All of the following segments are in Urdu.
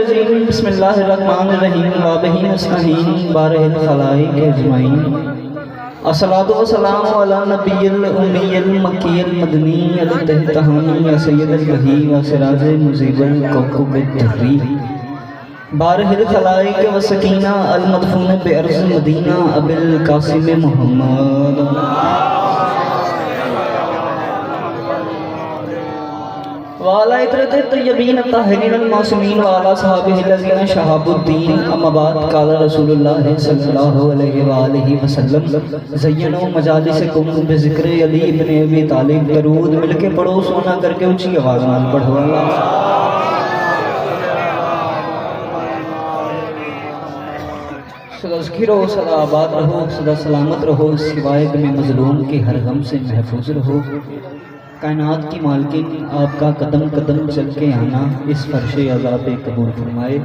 الرجیم بسم اللہ الرحمن الرحیم وابہ نستعین بارہ الخلائق اجمعین الصلاۃ والسلام علی نبی الامی المکی المدنی التہتہانی یا سید الوحی و سراج مزیب الکوکب الدری بارہ الخلائق و سکینہ المدفون بارض مدینہ ابی القاسم محمد وعلى عطرة الطيبين الطاهرين المعصومين وعلى صحابه الذين شهابوا الدين اما بعد قال رسول الله صلى الله عليه وآله وسلم زینوا مجالسکم بذکر علی ابن ابی طالب درود مل کے پڑھو سونا کر کے اونچی آواز نال پڑھو سدا ذکر ہو سدا آباد رہو سدا سلامت رہو سوائے میں مظلوم کے ہر غم سے محفوظ رہو کائنات کی مالکن آپ کا قدم قدم چل کے آنا اس فرش عزا پہ قبول فرمائے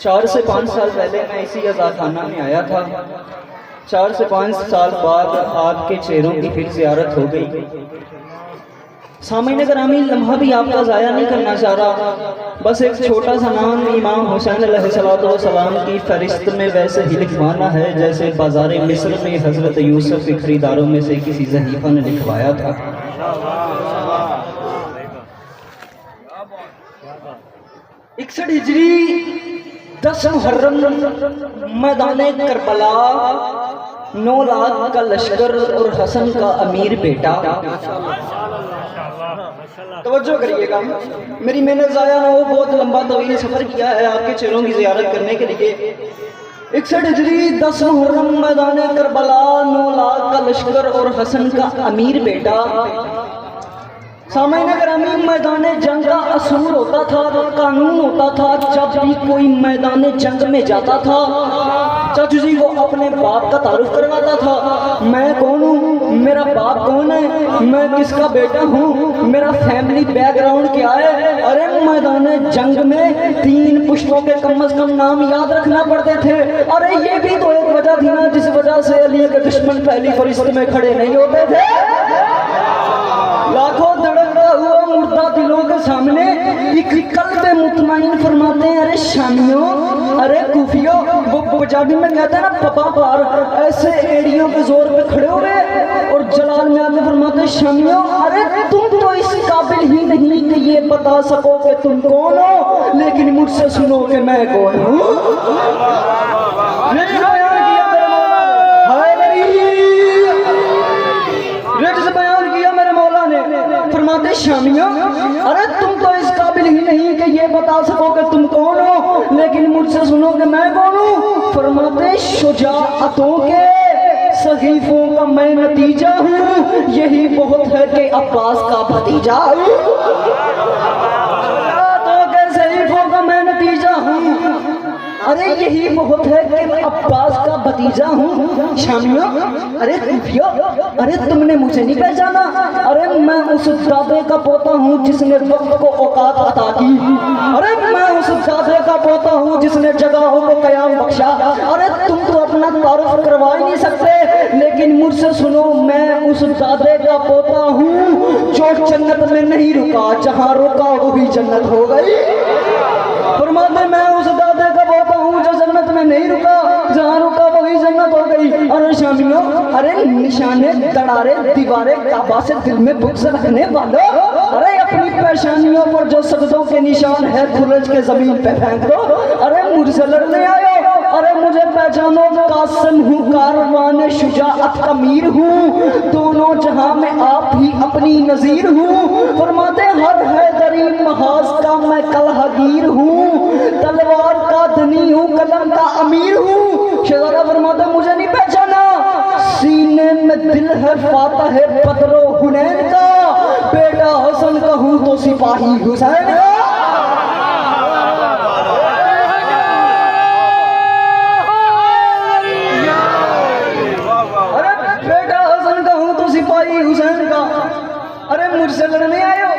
4 سے 5 سال پہلے میں اسی عزا خانہ میں آیا تھا 4 سے 5 سال بعد آپ کے چہروں کی پھر زیارت ہو گئی سامعین گرامی لمحہ بھی آپ کا ضائع نہیں کرنا چاہ رہا بس ایک چھوٹا سا نام امام حسین علیہ السلام کی فہرست میں ویسے ہی لکھوانا ہے جیسے بازار مصر میں حضرت یوسف کے خریداروں میں سے کسی صحیفہ نے لکھوایا تھا 61 ہجری 10 محرم میدان کربلا 9 لاکھ کا لشکر اور حسن کا امیر بیٹا توجہ کریے گا میری محنت ضائع نہ ہو بہت لمبا طویل سفر کیا ہے آپ کے چہروں کی زیارت کرنے کے لیے 61 ہجری 10 محرم میدان کربلا 9 لاکھ کا لشکر اور حسن کا امیر بیٹا سامعین گرامی میدان جنگ کا اصول ہوتا تھا قانون ہوتا تھا جب بھی کوئی میدان جنگ میں جاتا تھا چچو جی وہ اپنے باپ کا تعارف کرواتا تھا میں کون ہوں میرا باپ کون ہے میں کس کا بیٹا ہوں میرا فیملی بیک گراؤنڈ کیا ہے ارے میدان جنگ میں 3 پشتوں کے کم از کم نام یاد رکھنا پڑتے تھے ارے یہ بھی تو ایک وجہ تھی نا جس وجہ سے علی کے دشمن پہلی فرشت میں کھڑے نہیں ہوتے تھے لاکھوں دھڑکتا ہوا مردہ دلوں کے سامنے ایک قلب مطمئن فرماتے ہیں ارے شامیوں ارے کوفیوں وہ پنجابی میں کہتے ہیں نا پپا پار ایسے ایڑیوں کے زور پہ کھڑے ہوئے اور جلال میں آتے فرماتے ہیں شامیوں ارے تم تو اس قابل ہی نہیں کہ یہ بتا سکو کہ تم کون ہو لیکن مجھ سے سنو کہ میں کون ہوں فرماتے شامیوں ارے تم تو اس قابل ہی نہیں کہ یہ بتا سکو کہ تم کون ہو لیکن مجھ سے سنو کہ میں کون ہوں فرماتے شجاعتوں کے صحیفوں کا میں نتیجہ ہوں یہی بہت ہے کہ عباس کا بھتیجا ہوں شجاعتوں کے صحیفوں کا میں نتیجہ ہوں ارے یہی بہت ہے کہ عباس کا بھتیجا ہوں شامیوں ارے کوفیوں ارے تم نے مجھے نہیں پہچانا ارے میں اس دادے کا پوتا ہوں جس نے وقت کو اوقات عطا کی ارے میں اس دادے کا پوتا ہوں جس نے جگہوں کو قیام بخشا ارے تم تو اپنا تعارف کروا ہی نہیں سکتے لیکن مجھ سے سنو میں اس دادے کا پوتا ہوں جو جنت میں نہیں رکا جہاں رکا وہی جنت ہو گئی فرماتے میں اس دادے کا پوتا ہوں جو جنت میں نہیں رکا جہاں رکا وہی جنت ہو گئی ارے شامیوں ارے نشانے دڑارے دیوارے کعبہ سے دل میں بغض رکھنے والوں ارے اپنی پریشانیوں پر جو سجدوں کے نشان ہے کھلج کے زمین پہ پھینک دو ارے مجھ سے لڑنے آئے ارے مجھے پہچانو قاسم ہوں کاروان شجاعت کا میر ہوں دونوں جہاں میں آپ ہی اپنی نظیر ہوں فرماتے ہر حیدری محاذ کا میں کلہگیر ہوں تلوار کا دھنی ہوں قلم کا امیر ہوں شہزادہ فرماتے مجھے نہیں پہچانا سینے میں دل ہے فاتح بدر و حنین کا بیٹا حسن کا ہوں تو سپاہی حسین کا حسین کا ارے مجھ سے لڑنے آئے ہو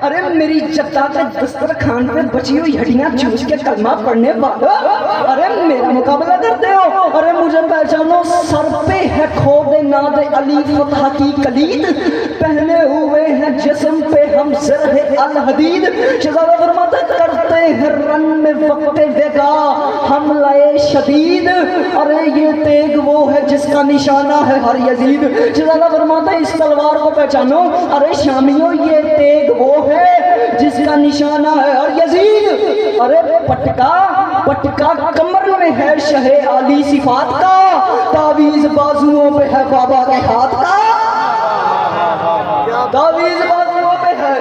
ارے میری جدہ کے دسترخوان پہ بچی ہوئی ہڈیاں چوس کے کلمہ پڑھنے والوں ارے میرا مقابلہ کرتے ہو ارے مجھے پہچانو سر پہ ہے کھود ناد علی فتح کی کلید پہنے ہوئے ہیں جسم پہ ہم زرہ الحدید شہزادہ فرماتا کرتے رن میں وقت وگا حملہ شدید، ارے یہ تیگ وہ ہے جس کا نشانہ ہے ہر یزید۔ شہزادہ فرماتے ہیں اس تلوار کو پہچانو، ارے شامیوں یہ تیگ وہ ہے جس کا نشانہ ہے ہر یزید۔ ارے پٹکا کمر میں ہے شہ عالی صفات کا، تعویذ بازوؤں پہ ہے بابا کے ہاتھ کا، تعویذ بازوؤں پہ ہے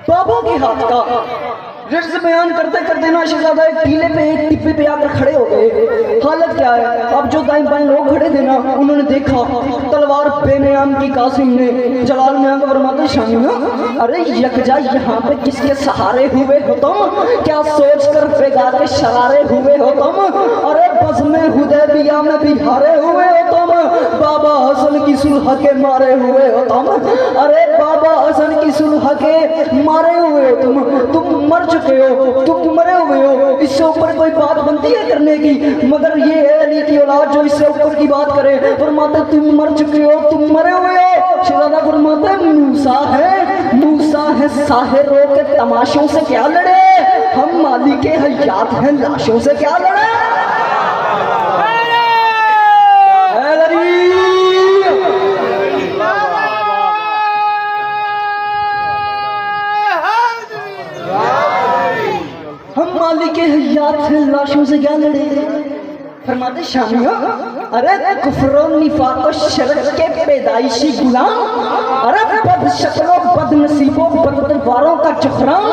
بابا کے ہاتھ کا۔ رجز بیان کرتے کرتے نا شہزادہ ایک ٹیلے پہ ایک ٹپے پہ آ کر کھڑے ہو گئے۔ حالت کیا ہے؟ اب جو دائیں بائیں لوگ کھڑے تھے نا انہوں نے دیکھا تلوار بے نیام کی قاسم نے۔ جلال میاں کا فرماتے شامیوں ارے یکجا یہاں پہ کس کے سہارے ہوئے ہو تم؟ کیا سوچ کر بگا کے شرارے ہوئے ہو تم؟ ارے بزم حدیبیہ میں بھی ہارے ہوئے ہو تم، بابا حسن کی صلح کے مارے ہوئے ہو تم، ارے بابا حسن کی صلح کے مارے ہوئے ہو تم مر چکے ہو، تم مرے ہوئے ہو۔ اس سے اوپر کوئی بات بنتی ہے کرنے کی؟ مگر یہ ہے علی کی اولاد جو اس سے اوپر کی بات کرے۔ فرماتے تم مر چکے ہو، تم مرے ہوئے ہو۔ شہزادہ فرماتے موسیٰ ہے ساحروں کے تماشوں سے کیا لڑے، ہم مالک حیات ہیں لاشوں سے کیا لڑے۔ ہم مالک حیات ہیں لاشوں سے کیا لڑے۔ فرماتے شامیوں ارے کفر و نفاق و شرک کے پیدائشی غلام، ارے بد شکلوں بد نصیبوں بد تلواروں کا چخرام،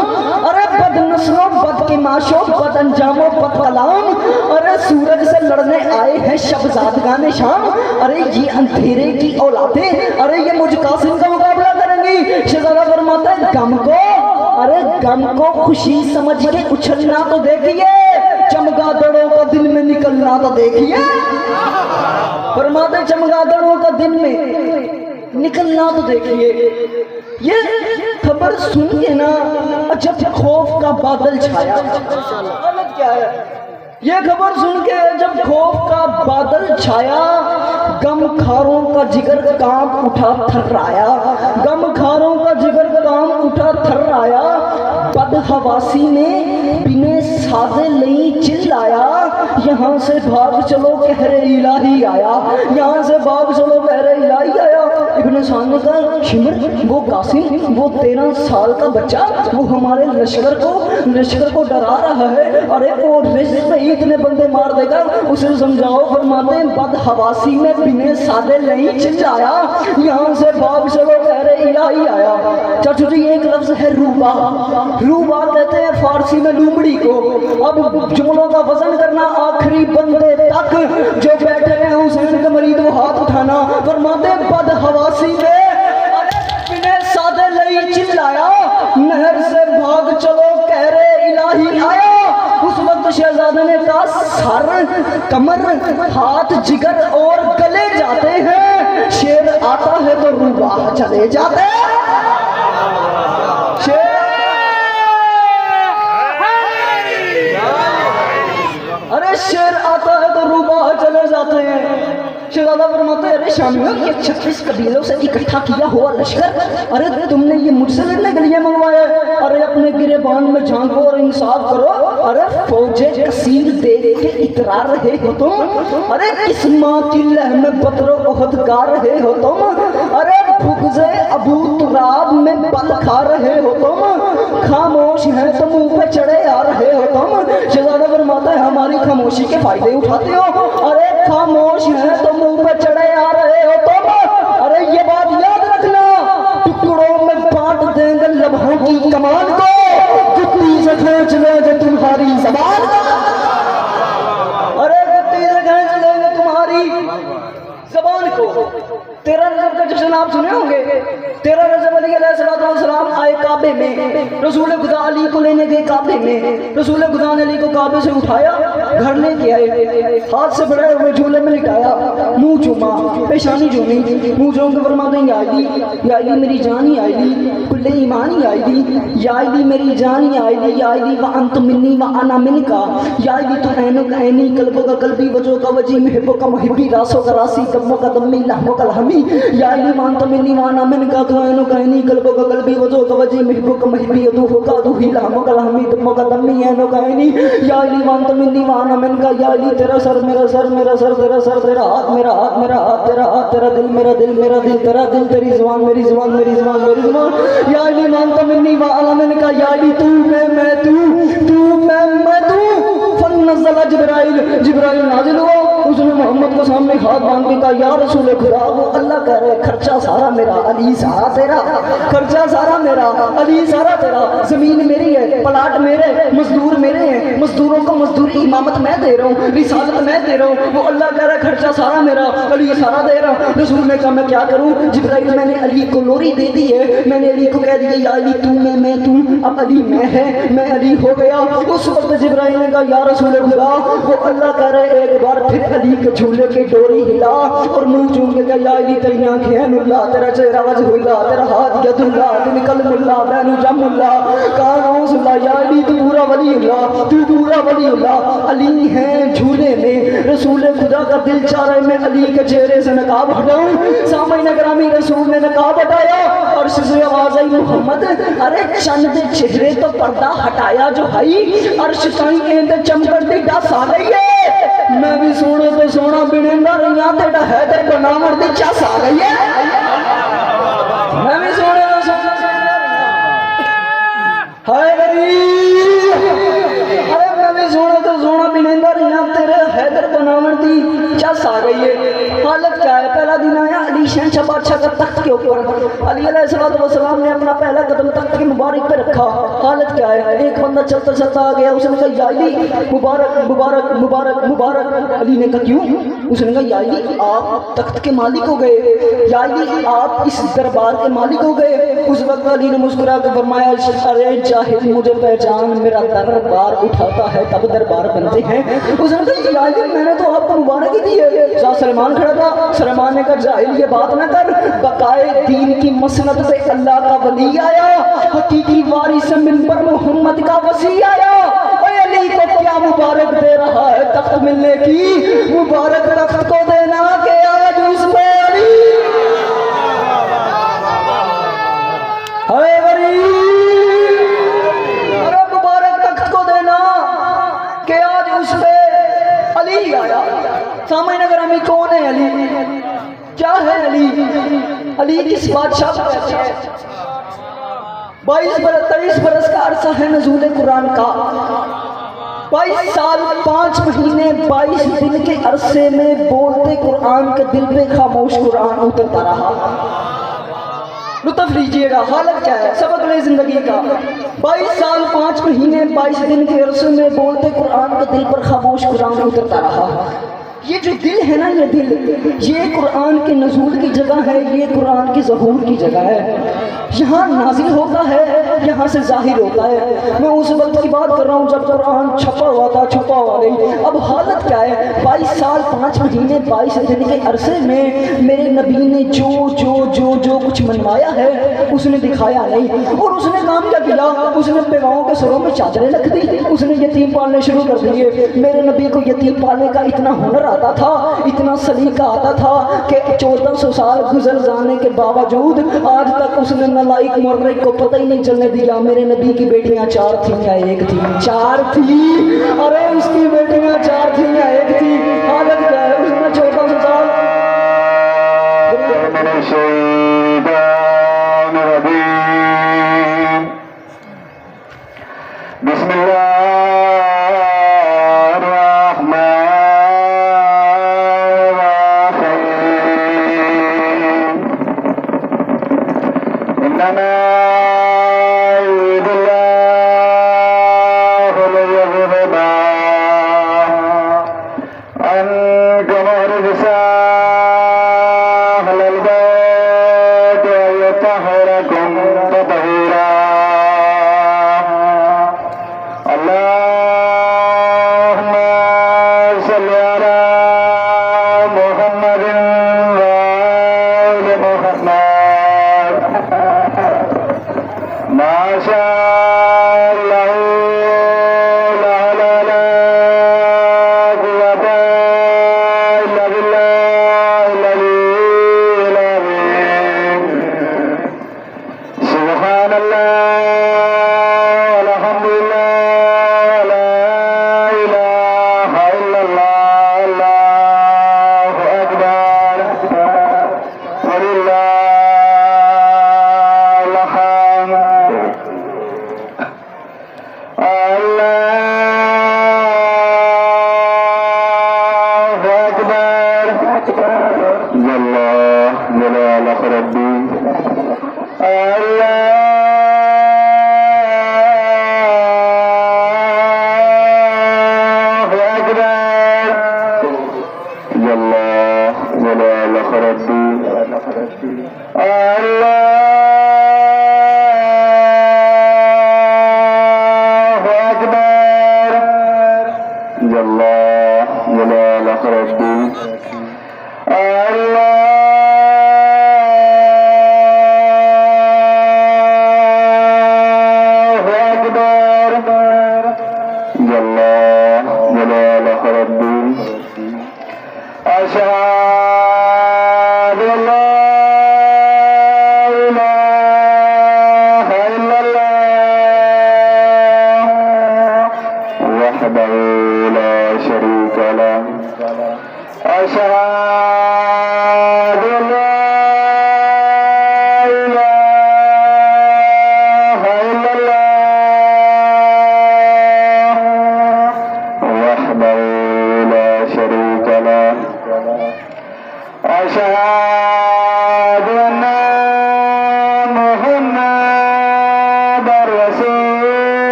ارے بد نسلوں بد کماشوں بد انجاموں بد کلام، ارے سورج سے لڑنے آئے ہیں شبزادگان شام، ارے یہ اندھیرے کی اولادیں ارے یہ مجھ قاسم کا مقابلہ کریں گی۔ شہزادہ فرماتا ہے غم کو خوشی سمجھ کے اچھلنا تو دیکھیے، چمگادڑوں کا دل میں نکلنا تو دیکھیے۔ فرماتے چمگادڑوں کا دل میں نکلنا تو دیکھیے۔ یہ خبر سن کے نا جب خوف کا بادل چھایا، حالت کیا ہے؟ یہ خبر سن کے جب خوف کا بادل چھایا، غم خاروں کا جگر کانپ اٹھا تھرایا، غم خاروں کا جگر کانپ اٹھا تھرایا، بد حواسی نے بنے سازے لئی چلایا، یہاں سے بھاگ چلو کہر الہی آیا، یہاں سے بھاگ چلو کہر الہی آیا۔ ابن سعد نے کہا شمر وہ قاسم وہ 13 سال کا بچہ وہ ہمارے لشکر کو ڈرا رہا ہے، ارے وہ رزق پہ اتنے بندے مار دے گا، اسے سمجھاؤ۔ فرماتے ہیں بد حواسی میں بنے سادے نہیں چلایا، یہاں سے بھاگ چلو کہر الہی آیا۔ چاچو جی ایک لفظ ہے روبا کہتے ہیں فارسی میں لومڑی کو۔ اب جملوں کا وزن کرنا آخری بندے تک جو بیٹھے ہیں حسین کے مرید وہ ہاتھ اٹھانا۔ فرماتے ہیں بد حواسی میں بنے سادے نہیں چلایا، نہر سے بھاگ چلو کہر الہی آیا۔ اس وقت شہزادہ نے کہا سر کمر ہاتھ جگر اور گلے جاتے ہیں، شیر آتا ہے تو روبا چلے جاتے ہیں۔ ارے شیر آتا ہے تو روبا چلے جاتے ہیں۔ شہزادہ فرماتے ہیں ارے شامیوں یہ 36 قبیلوں سے اکٹھا کیا ہوا لشکر، ارے تم نے یہ مجھ سے لڑنے کے لیے منگوایا، ارے اپنے گریبان میں جھانکو اور انصاف کرو، ارے فوجیں کثیر دیکھ کے اترا رہے ہو تم، ارے کس ماں کی لہم میں بدر و احد گا رہے ہو تم، ارے بغض ابو تراب میں بل کھا رہے ہو تم، خاموش ہیں تو منہ پہ چڑھے آ رہے ہو تم۔ شہزادہ فرماتا ہے ہماری خاموشی کے فائدے اٹھاتے ہو، ارے خاموش ہیں تو منہ پہ چڑھے آ رہے ہو تم، ارے یہ بات یاد رکھنا ٹکڑوں میں بانٹ دیں گے لمحوں کی کمان کو، گتی سے کھینچ لیں گے تمہاری زبان کو، ارے گتی سے کھینچ لیں گے تمہاری زبان کو۔ 13 رجب کا جشن آپ سنے ہوں گے۔ 13 رجب علیہ السلام آئے کعبے میں، رسول خدا علی کو لینے گئے کعبے میں، رسول خدا نے علی کو کعبے سے اٹھایا گھر لے کے آئے، ہاتھ سے بڑھائے ہوئے جھولے میں لٹایا، منہ چوما، پیشانی چومی، منہ چوم کے فرماتے ہیں یا علی میری جان ہی علی کل ایمان ہی علی، یا علی میری جان ہی علی، یا علی وانت منی وانا منکا، یا علی تو عینو کا عینی، قلبو کا قلبی، وجو کا وجی، محبو کا محبی، راسو کا راسی، دمو کا دمی، لحمو کا لحمی، یا علی وانت منی وانا منکا، تو عینو کا عینی، قلبو کا قلبی، وجو کا وجی، محبو کا محبی، ادوہو کا ادوہی، لحمو کا لحمی، دمو کا دمی، عینو کا عینی، یا علی وانت منی وانا منکا، یا علی تیرا سر میرا سر، میرا سر تیرا سر، تیرا ہاتھ میرا ہاتھ، میرا ہاتھ تیرا ہاتھ، تیرا دل میرا دل، میرا دل تیرا دل، تیری زبان میری زبان، میری زبان میری زبان، یا علی وانت منی وانا منکا، یا علی تو میں تو میں تو، فنزل جبرائیل، جبرائیل نازل ہوا، اس نے محمد کو سامنے ہاتھ باندھ کے کہا یا رسول خدا، وہ اللہ کہہ رہے خرچہ سارا میرا، علی سارا تیرا، خرچہ سارا میرا، علی سارا تیرا، زمین میری ہے، پلاٹ میرے، مزدور میرے ہیں، مزدوروں کو مزدوری امامت میں دے رہا ہوں، رسالت میں دے رہا ہوں، وہ اللہ کہہ رہا خرچہ سارا میرا، علی سارا دے رہا ہوں۔ رسول نے کہا میں کیا کروں؟ جبرائیل میں نے علی کو لوری دے دی ہے، میں نے علی کو کہہ دیا یا علی تو میں تو، اب علی میں ہے، میں علی ہو گیا۔ اس وقت جبرائیل نے کہا یا رسول خدا، وہ اللہ کہہ رہے ایک بار پھر علی کے جھولے کی ڈوری ہلا اور منہ چوم کے کہا یا علی تیری آنکھیں ہیں اللہ، تیرا چہرہ وجہ اللہ، تیرا ہاتھ ید اللہ، تیری قلم اللہ، بین جم اللہ، کانوس اللہ، یا علی تو پورا ولی اللہ، تو پورا ولی اللہ۔ علی ہیں جھولے میں، رسول خدا کا دل چاہ رہے میں علی کے چہرے سے نقاب ہٹاؤں۔ سامعین گرامی رسول نے نقاب ہٹایا اور سے آواز آئی محمد ارے چند چہرے تو پردہ ہٹایا جو ہائی، عرش تائیں ایند چمکر دی ڈس آ گئی ہے، میں بھی سونے تو سونا بنیندہ رہیاں تیڑا حیدر بنامر دی چس آ گئی ہے، میں بھی سونے تو سونا حیدری، ارے میں بھی سونے تو سونا بنیندہ رہیاں تیرے حیدر بنامر دی چس آ گئی ہے۔ حالت کیا ہے؟ پہلا دن آیا علی شہنشاہ بادشاہ کا تخت کے اوپر، علی علیہ السلام نے اپنا پہلا قدم تخت کے مبارک پہ رکھا۔ حالت کیا ہے؟ ایک بندہ چلتا چلتا آ گیا، اس نے کہا یا علی مبارک مبارک مبارک مبارک۔ علی نے کہا کیوں؟ اس نے کہا یا علی آپ تخت کے مالک ہو گئے، یا علی آپ اس دربار کے مالک ہو گئے۔ اس وقت علی نے مسکرا کے فرمایا ارے جاہل مجھے پہچان، میرا دربار اٹھاتا ہے تب دربار بنتے ہیں۔ اس نے کہا یا علی میں نے تو آپ کو مبارک ہی دی ہے۔ شاہ سلمان کھڑا تھا، سلمان نے کہا جاہل یہ بات نہ کر، بقائے دین کی مسند سے اللہ کا ولی آیا، حقیقی وارث منبر محمد کا وسیع آیا، اے علی کو کیا مبارک دے رہا ہے تخت ملنے کی، مبارک تخت کو دینا کہ آج اس پہ علی اے غریب، ارے مبارک تخت کو دینا کہ آج اس پہ علی آیا۔ سامعین گرامی کون ہے علی؟ کیا ہے علی؟ علی کس بادشاہ کا بچہ ہے؟ 23 برس کا عرصہ ہے نزول قرآن کا، 22 سال 5 مہینے 22 دن کے عرصے میں بولتے قرآن کے دل پہ خاموش قرآن اترتا رہا۔ لطف لیجئے گا، حالت کیا ہے؟ سبق لے زندگی کا۔ 22 سال 5 مہینے 22 دن کے عرصے میں بولتے قرآن کے دل پر خاموش قرآن اترتا رہا۔ یہ جو دل ہے نا، یہ دل، یہ قرآن کے نزول کی جگہ ہے، یہ قرآن کی ظہور کی جگہ ہے، یہاں نازل ہوتا ہے، یہاں سے ظاہر ہوتا ہے۔ میں اس وقت کی بات کر رہا ہوں جب قرآن چھپا ہوا تھا، چھپا ہوا نہیں۔ اب حالت کیا ہے؟ 22 سال 5 مہینے 22 دن کے عرصے میں میرے نبی نے جو کچھ منوایا ہے اس نے دکھایا نہیں، اور اس نے کام کیا کیا؟ اس نے بیواؤں کے سروں میں چادریں رکھ دی، اس نے یتیم پالنے شروع کر دیے۔ میرے نبی کو یتیم پالنے کا اتنا ہنر آتا تھا، اتنا سلیقہ آتا تھا کہ 1400 سال گزر جانے کے باوجود آج تک اس نے نالائق مرغ کو پتہ ہی نہیں چلنے دیا میرے نبی کی بیٹیاں 4 تھیں یا 1 تھی؟ 4 تھی، ارے اس کی بیٹیاں 4 تھیں یا 1 تھی؟ حالت کیا ہے؟ اس نے 1400 سال بسم اللہ اللہ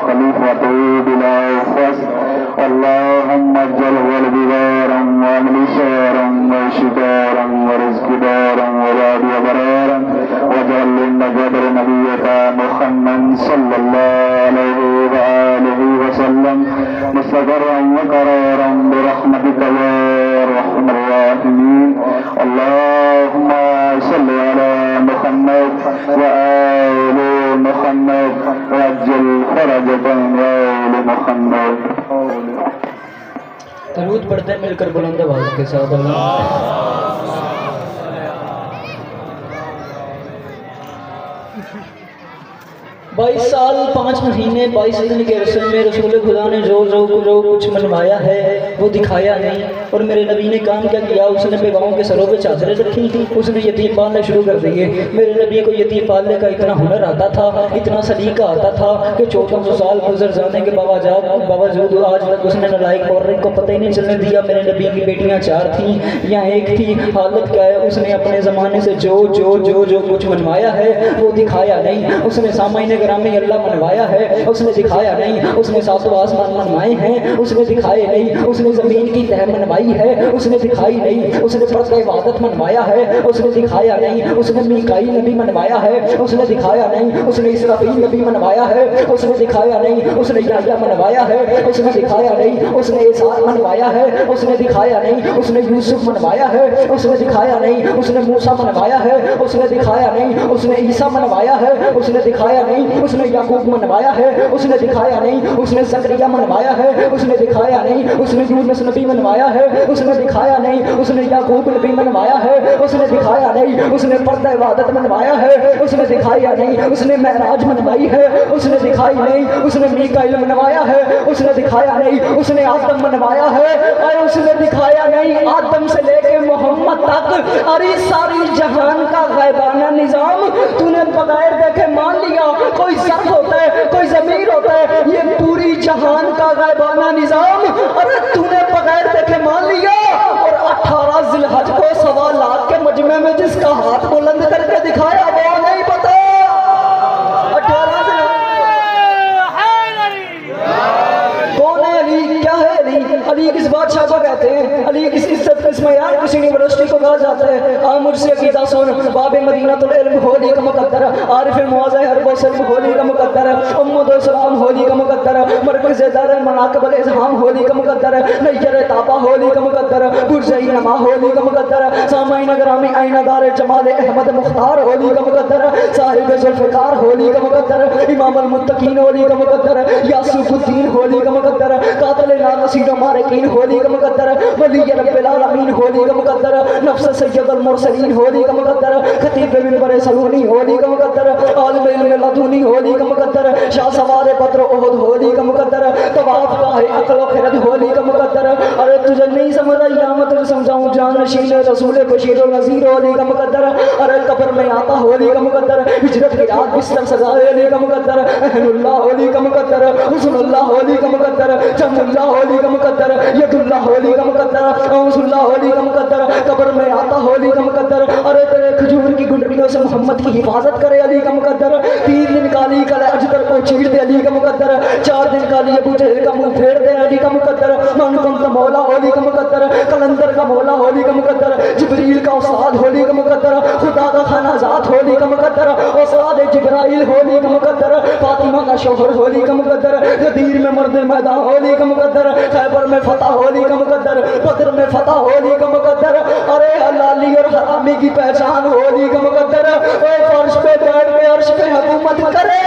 خليفته بلا فصل اللهم اجعل ولدي دارا وعملي سارا وشكارا ورزق دارا وبعدي برارا واجعل للنجابر نبيك محمد صلى الله عليه وآله وسلم مستقرا وقرارا برحمتك يا ارحم الراحمين اللهم صل على محمد وآل محمد وعجل فرجهم يا آل محمد. درود پڑھتے ہیں مل کر بلند آواز کے ساتھ. بائیس سال 5 مہینے 22 دن کے عرصے میں رسول خدا نے جو کچھ منوایا ہے وہ دکھایا نہیں. اور میرے نبی نے کام کیا کیا؟ اس نے بیواؤں کے سروں پہ چادریں رکھی تھیں، اس نے یتیم پالنے شروع کر دیے. میرے نبی کو یتیم پالنے کا اتنا ہنر آتا تھا، اتنا سلیقہ آتا تھا کہ 1400 سال گزر جانے کے باوجود آج تک اس نے نالائق عورت کو پتہ ہی نہیں چلنے دیا. میرے نبی کی بیٹیاں 4 تھیں یا 1 تھی. حالت کیا ہے؟ اس نے اپنے زمانے سے جو کچھ منوایا ہے وہ دکھایا نہیں. اس نے سامعین میں اللہ منوایا ہے، اس نے دکھایا نہیں. اس نے 7 آسمان منوائے ہیں، اس نے دکھائے نہیں. اس نے زمین کی تہ منوائی ہے، اس نے دکھائی نہیں. اس نے فرض عبادت منوایا ہے، اس نے دکھایا نہیں. اس نے میکائیل نبی منوایا ہے، اس نے دکھایا نہیں. اس نے اسرافیل نبی منوایا ہے، اس نے دکھایا نہیں. اس نے یحییٰ منوایا ہے، اس نے دکھایا نہیں. اس نے عیسیٰ منوایا ہے، اس نے دکھایا نہیں. اس نے یوسف منوایا ہے، اس نے دکھایا نہیں. اس نے موسیٰ منوایا ہے، اس نے دکھایا نہیں. اس نے عیسیٰ منوایا ہے، اس نے دکھایا نہیں. اس نے یعقوب منوایا ہے، اس نے دکھایا نہیں. اس نے زکریا منوایا ہے، اس نے دکھایا نہیں. اس نے یونس نبی منوایا ہے، اس نے دکھایا نہیں. اس نے یعقوب نبی منوایا ہے، اس نے دکھایا نہیں. اس نے فرض عبادت منوایا ہے، اس نے دکھایا نہیں. اس نے معراج منوائی ہے، اس نے دکھائی نہیں. اس نے میکائیل منوایا ہے، اس نے دکھایا نہیں. اس نے آدم منوایا ہے اور اس نے دکھایا نہیں. آدم سے لے کے محمد تک ارے ساری جہان کا غیبانہ نظام تو نے بغیر دیکھے مان لیا. کوئی ذات ہوتا ہے، کوئی ضمیر ہوتا ہے، یہ پوری جہان کا غیبانہ نظام ارے تو نے بغیر دیکھے مان لیا. اور 18 ذی الحج کو 1.25 لاکھ کے مجمع میں جس کا ہاتھ بلند کر کے دکھایا وہ نہیں پتا. 18 ذی الحج کون ہے؟ علی. کیا ہے علی؟ علی کس بادشاہ کو کہتے ہیں؟ علی کس عزت کا اسم یار کسی یونیورسٹی کو کہا جاتا ہے. مجھ سے عقیدہ سن. باب مدینہ العلم ہولی کا مقدر، عارف موازہ حرب و سلم ہولی کا مقدر، امد السلام ہولی کا مقدر، مرکز دار المناقب الازہام ہولی کا مقدر، نیر تابہ ہولی کا مقدر، برج نما ہولی کا مقدر، سامعین گرامی آئینہ دار جمال احمد مختار ہولی کا مقدر، صاحب ذوالفقار ہولی کا مقدر، امام المتقین ہولی کا مقدر، یاسوف الدین ہولی کا مقدر، قاتل ناصر مارکین ہولی کا مقدر، ولی رب العالمین ہولی کا مقدر، نفس سید المرسلین ہولی کا مقدر، خطیب منبر سلونی ہولی کا مقدر، عالم علم لدنی ہولی کا مقدر، شاہ سوار بدر احد ہولی کا مقدر، طواف گاہ عقل و خرد ہولی کا مقدر. ارے تجھے نہیں سمجھ آئی یا میں تجھے سمجھاؤں؟ جان نشین رسول بشیر و نذیر ہولی کا مقدر. ارے قبر میں آتا ہولی کا مقدر، ہجرت کی رات بستر سجائے ہولی کا مقدر، اہل اللہ ہولی کا مقدر، حسن اللہ ہولی کا مقدر، جم اللہ ہولی کا مقدر، ید اللہ ہولی کا مقدر، اوس اللہ ہولی کا مقدر، قبر میں آتا ہولی کا مقدر. ارے تیرے کھجور کی گنڈریوں سے محمد کی حفاظت کرے علی کا مقدر. 3 دن کا علی کا اجدر کو چیر دے علی کا مقدر. 4 دن کا علی ابو جہل کا منہ پھیر دے علی کا مقدر. من کا مولا ہولی کا مقدر، کلندر کا مولا ہولی کا مقدر، جبریل کا استاد ہولی کا مقدر، خدا کا خانہ ذات ہولی کا مقدر، استاد جبرائیل ہولی کا مقدر، فاطمہ کا شوہر ہولی کا مقدر، غدیر میں مرد میدان ہولی کا مقدر، خیبر میں فتح ہولی کا مقدر، بدر میں فتح ہولی کا مقدر. ارے حلالی اور حرامی کی پہچان ہولی کا مقدر. اے فرش پہ بیٹھ کے عرش پہ حکومت کرے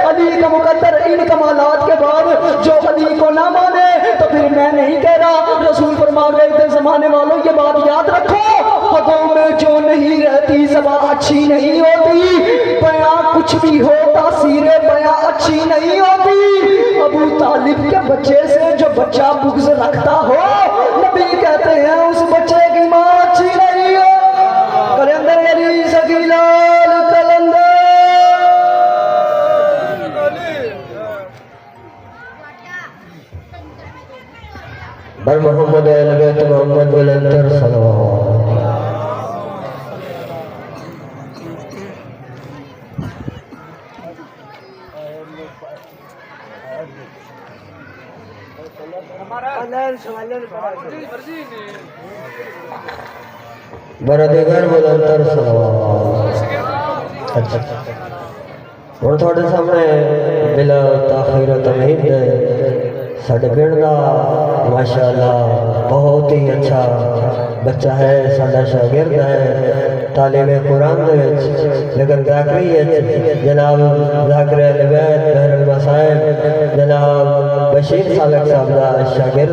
علی کا مقدر. ان کمالات کے بعد جو علی کو نہ مانے تو پھر میں نہیں کہہ رہا. رسول فرما گئے تھے زمانے والوں یہ بات یاد رکھو، حدوں میں جو نہیں رہتی زبان اچھی نہیں ہوتی. بیاں کچھ بھی ہو تاثیر بیاں اچھی نہیں ہوتی. ابو طالب کے بچے سے جو بچہ بغض رکھتا ہو نبی کہتے ہیں اس بچے کی ماں اچھی نہیں ہے. کلندر علی سکیلال کلندر. بر محمد اہل بیت محمد ولندر صلوات. برادر بلندر صلوات. اچھا اور تھوڑے سامنے بلا تاخیر تمہید ساڈے پنڈ دا ماشاءاللہ بہت ہی اچھا بچہ ہے، ساڈا شاگرد ہے تعلیم قرآن دے وچ، لیکن ذاکری جناب ذاکر اہل بیت بہر المصائب جناب بشیر سالک صاحب دا شاگرد